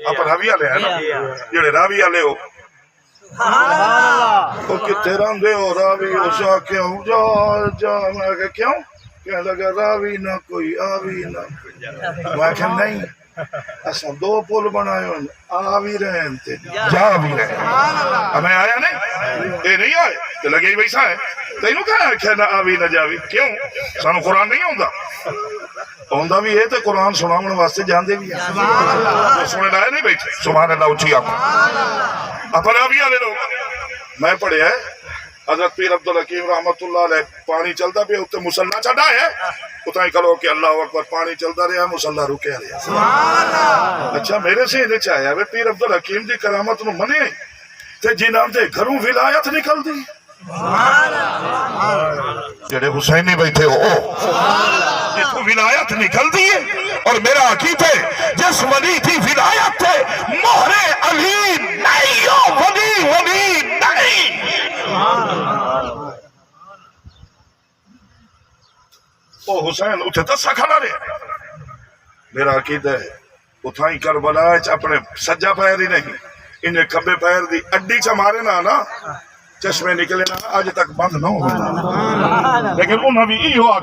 آپ راوی والے ہیں نا جڑے راوی والے ہو وہ کتنے رہندے ہو راوی ہو شاہ کیوں جا جا میں کہ کیوں کہنے لگا راوی نہ کوئی آوی نہ میں کہ نہیں اساں دو پل بنائے ہوئے آوی رہن تے جا بھی رہن ہمیں آیا نہیں یہ نہیں آئے تو لگے ہی ویسا ہے تینوں کہا ہے کہ نہ آوی نہ جاوی کیوں سانو قرآن نہیں ہوندہ ہوندہ بھی ہے تو قرآن سناؤں واسطے جان دے بھی ہے سنے لائے نہیں بیٹھے سبحان اللہ اچھی آپ اپنے آوی آلے لوگ میں پڑھے ہے حضرت پیر عبدالحکیم رحمت اللہ علیہ پانی چلتا بھی اتنے مسلح چڑھا ہے اتنا ہی کرو کہ اللہ اکبر پانی چلتا رہا مسلح رکے رہا اچھا میرے سے انہیں چاہیا ہے پیر عبدالحکیم دی کرامت نو منے تے جنہاں دے گھروں ولایت نکل دی جڑے حسینی بیٹھے ہو جتوں ولایت نکل دی اور میرا عقیدہ ہے جس ولی تھی ولایت تھے مہر علی نہیں ہو ولی نہیں وہ حسین اتھے دسا کھڑا رہے میرا عقیدہ ہے اتھائی کربلا اپنے سجا پیر ہی نہیں انہیں کھبے پیر دی اڈی چا مارے نا چشمے نکلے نا آج تک بند نہ ہو لیکن انہوں بھی ای ہوا